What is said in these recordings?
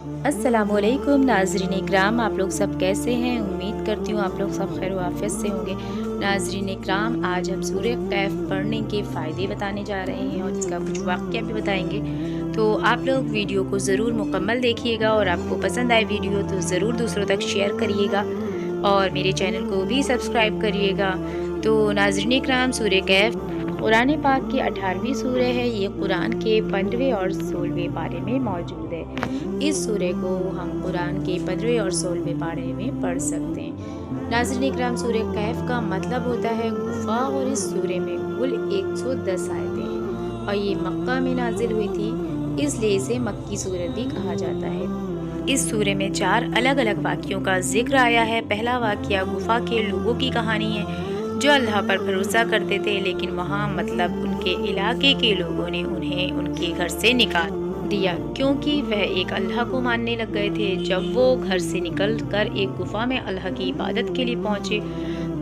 अस्सलाम वालेकुम नाज़रीन इकराम, आप लोग सब कैसे हैं? उम्मीद करती हूँ आप लोग सब खैर आफियत से होंगे। नाज़रीन इकराम, आज हम सूरह कैफ पढ़ने के फ़ायदे बताने जा रहे हैं और इसका कुछ वाक़या भी बताएंगे। तो आप लोग वीडियो को ज़रूर मुकम्मल देखिएगा और आपको पसंद आए वीडियो तो ज़रूर दूसरों तक शेयर करिएगा और मेरे चैनल को भी सब्सक्राइब करिएगा। तो नाज़रीन इकराम, सूरह कैफ कुरान पाक की 18वीं सूरह है। ये कुरान के 15वें और 16वें पारे में मौजूद है। इस सूरह को हम कुरान के 15वें और 16वें पारे में पढ़ सकते हैं। नाज़रीन इकराम, सूरह कैफ का मतलब होता है गुफा और इस सूरह में कुल 110 आयतें हैं और ये मक्का में नाजिल हुई थी, इसलिए इसे मक्की सूरत भी कहा जाता है। इस सूरह में 4 अलग अलग वाक़ियों का जिक्र आया है। पहला वाक़या गुफा के लोगों की कहानी है जो अल्लाह पर भरोसा करते थे, लेकिन वहाँ मतलब उनके इलाके के लोगों ने उन्हें उनके घर से निकाल दिया क्योंकि वह एक अल्लाह को मानने लग गए थे। जब वो घर से निकल कर एक गुफा में अल्लाह की इबादत के लिए पहुँचे,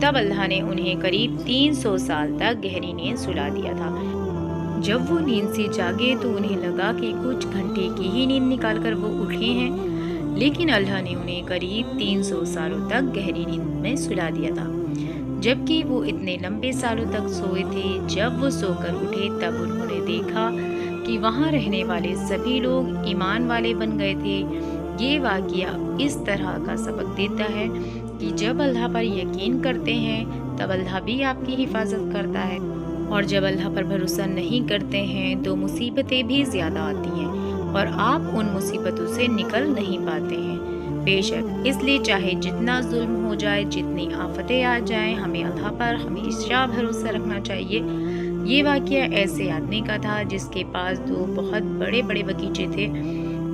तब अल्लाह ने उन्हें करीब 300 साल तक गहरी नींद सुला दिया था। जब वो नींद से जागे तो उन्हें लगा कि कुछ घंटे की ही नींद निकालकर वो उठे हैं, लेकिन अल्लाह ने उन्हें करीब 300 सालों तक गहरी नींद में सुला दिया था, जबकि वो इतने लंबे सालों तक सोए थे। जब वो सोकर उठे तब उन्होंने देखा कि वहाँ रहने वाले सभी लोग ईमान वाले बन गए थे। ये वाक़या इस तरह का सबक देता है कि जब अल्लाह पर यकीन करते हैं तब अल्लाह भी आपकी हिफाजत करता है, और जब अल्लाह पर भरोसा नहीं करते हैं तो मुसीबतें भी ज़्यादा आती हैं और आप उन मुसीबतों से निकल नहीं पाते हैं। बेशक इसलिए चाहे जितना जुल्म हो जाए, जितनी आफतें आ जाएं, हमें अल्लाह पर हमेशा भरोसा रखना चाहिए। ये वाक़या ऐसे आदमी का था जिसके पास 2 बहुत बड़े बड़े बगीचे थे,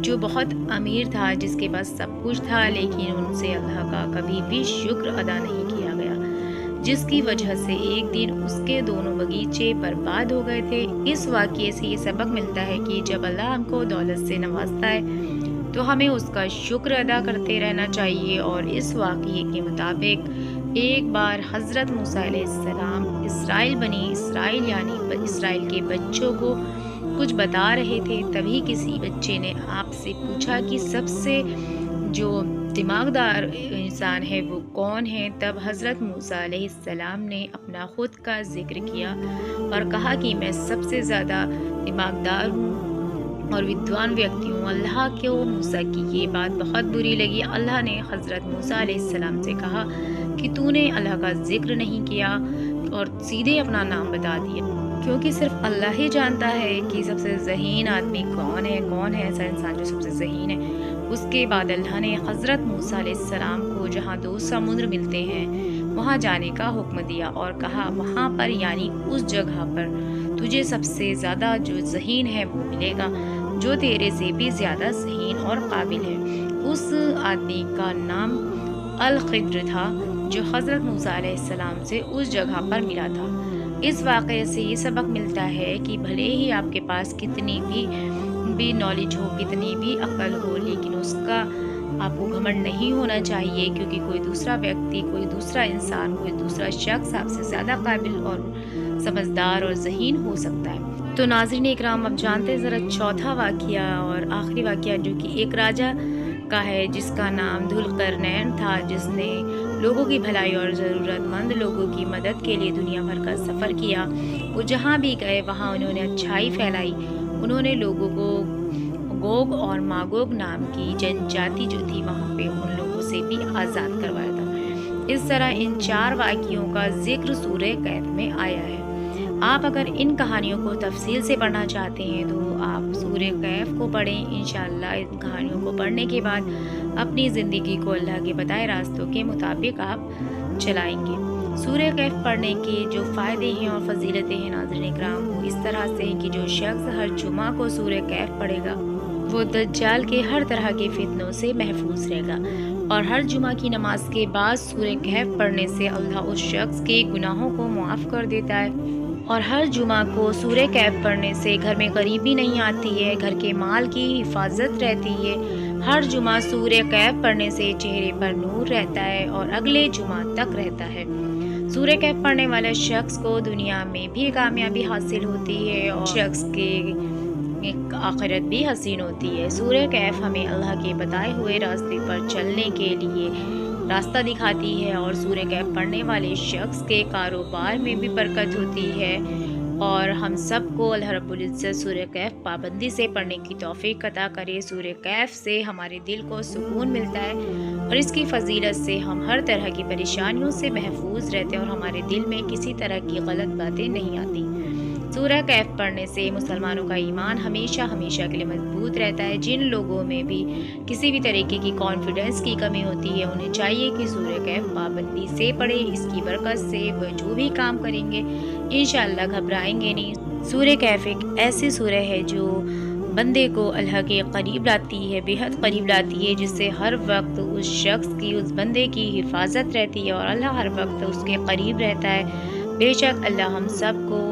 जो बहुत अमीर था, जिसके पास सब कुछ था, लेकिन उनसे अल्लाह का कभी भी शुक्र अदा नहीं किया गया, जिसकी वजह से एक दिन उसके दोनों बगीचे बर्बाद हो गए थे। इस वाक़ये से ये सबक मिलता है कि जब अल्लाह हमको दौलत से नवाजता है तो हमें उसका शुक्र अदा करते रहना चाहिए। और इस वाक़ये के मुताबिक एक बार हज़रत मूसा अलैहिस्सलाम बनी इसराइल यानी इसराइल के बच्चों को कुछ बता रहे थे। तभी किसी बच्चे ने आपसे पूछा कि सबसे जो दिमागदार इंसान है वो कौन है। तब हज़रत मूसा अलैहिस्सलाम ने अपना खुद का जिक्र किया और कहा कि मैं सबसे ज़्यादा दिमागदार हूँ और विद्वान व्यक्ति हूँ। अल्लाह को मूसा की ये बात बहुत बुरी लगी। अल्लाह ने हज़रत मूसा अलैहिस्सलाम से कहा कि तूने अल्लाह का जिक्र नहीं किया और सीधे अपना नाम बता दिया, क्योंकि सिर्फ अल्लाह ही जानता है कि सबसे ज़हीन आदमी कौन है ऐसा इंसान जो सबसे ज़हीन है। उसके बाद अल्लाह ने हज़रत मूसा अलैहिस्सलाम को जहाँ 2 समुद्र मिलते हैं वहाँ जाने का हुक्म दिया और कहा वहाँ पर यानी उस जगह पर तुझे सबसे ज़्यादा जो ज़हीन है वो मिलेगा, जो तेरे से भी ज़्यादा ज़हीन और काबिल है। उस आदमी का नाम अल-खिद्र था, जो हज़रत मूसा अलैहिस्सलाम से उस जगह पर मिला था। इस वाक़ये से ये सबक मिलता है कि भले ही आपके पास कितनी भी नॉलेज हो, कितनी भी अक्ल हो, लेकिन उसका आपको घमंड नहीं होना चाहिए, क्योंकि कोई दूसरा व्यक्ति, कोई दूसरा इंसान, कोई दूसरा शख्स आपसे ज़्यादा काबिल और समझदार और ज़हीन हो सकता है। तो नाज़रीन इकराम, अब जानते हैं ज़रा चौथा वाक़या और आखिरी वाक़या, जो कि एक राजा का है जिसका नाम धुलकरनैन था, जिसने लोगों की भलाई और ज़रूरतमंद लोगों की मदद के लिए दुनिया भर का सफ़र किया। वो जहाँ भी गए वहाँ उन्होंने अच्छाई फैलाई। उन्होंने लोगों को गोग और मागोग नाम की जनजाति जो थी वहाँ पे उन लोगों से भी आज़ाद करवाया था। इस तरह इन 4 वाक़ियों का जिक्र सूरह कैफ में आया है। आप अगर इन कहानियों को तफसील से पढ़ना चाहते हैं तो आप सूरह कैफ को पढ़ें। इंशाअल्लाह इन कहानियों को पढ़ने के बाद अपनी ज़िंदगी को अल्लाह के बताए रास्तों के मुताबिक आप चलाएंगे। सूरह कैफ पढ़ने के जो फ़ायदे हैं और फजीलतें हैं नाज़रीन इकराम, वो इस तरह से हैं कि जो शख्स हर जुमा को सूरह कैफ पढ़ेगा वो दज्जाल के हर तरह के फितनों से महफूज रहेगा। और हर जुमा की नमाज के बाद सूरह कैफ पढ़ने से अल्लाह उस शख्स के गुनाहों को मुआफ़ कर देता है। और हर जुमा को सूरह कैफ पढ़ने से घर में गरीबी नहीं आती है, घर के माल की हिफाजत रहती है। हर जुमा सूरह कैफ पढ़ने से चेहरे पर नूर रहता है और अगले जुमा तक रहता है। सूरह कैफ पढ़ने वाले शख्स को दुनिया में भी कामयाबी हासिल होती है और शख्स के आखिरत भी हसीन होती है। सूरह कहफ हमें अल्लाह के बताए हुए रास्ते पर चलने के लिए रास्ता दिखाती है और सूरह कहफ पढ़ने वाले शख्स के कारोबार में भी बरकत होती है। और हम सबको अल्लाह रब्बुल इज़्ज़त सूरह कहफ पाबंदी से पढ़ने की तौफीक अता करे। सूरह कहफ से हमारे दिल को सुकून मिलता है और इसकी फ़जीलत से हम हर तरह की परेशानियों से महफूज रहते हैं और हमारे दिल में किसी तरह की गलत बातें नहीं आती। सूरह कहफ पढ़ने से मुसलमानों का ईमान हमेशा हमेशा के लिए मजबूत रहता है। जिन लोगों में भी किसी भी तरीके की कॉन्फिडेंस की कमी होती है, उन्हें चाहिए कि सूरह कहफ पाबंदी से पढ़े। इसकी बरकत से वह जो भी काम करेंगे इंशाअल्लाह घबराएंगे नहीं। सूरह कहफ एक ऐसी सूरह है जो बंदे को अल्लाह के करीब लाती है, बेहद करीब लाती है, जिससे हर वक्त उस शख्स की, उस बंदे की हिफाजत रहती है और अल्लाह हर वक्त उसके करीब रहता है। बेशक अल्लाह हम सब को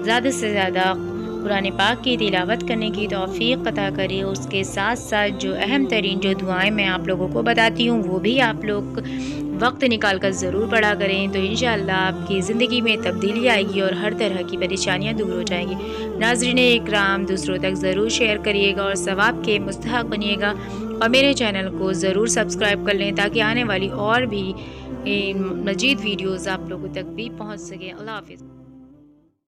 ज़्यादा से ज़्यादा कुरान पाक की तिलावत करने की तौफीक अता करे। उसके साथ साथ जो अहम तरीन जो दुआएं मैं आप लोगों को बताती हूँ वो भी आप लोग वक्त निकाल कर ज़रूर पढ़ा करें, तो इंशाअल्लाह आपकी ज़िंदगी में तब्दीली आएगी और हर तरह की परेशानियाँ दूर हो जाएंगी। नाज़रीन इकराम, दूसरों तक ज़रूर शेयर करिएगा और सवाब के मुस्तहक़ बनिएगा और मेरे चैनल को ज़रूर सब्सक्राइब कर लें ताकि आने वाली और भी मज़ीद वीडियोज़ आप लोगों तक भी पहुँच सकें। अल्लाह हाफ़िज़।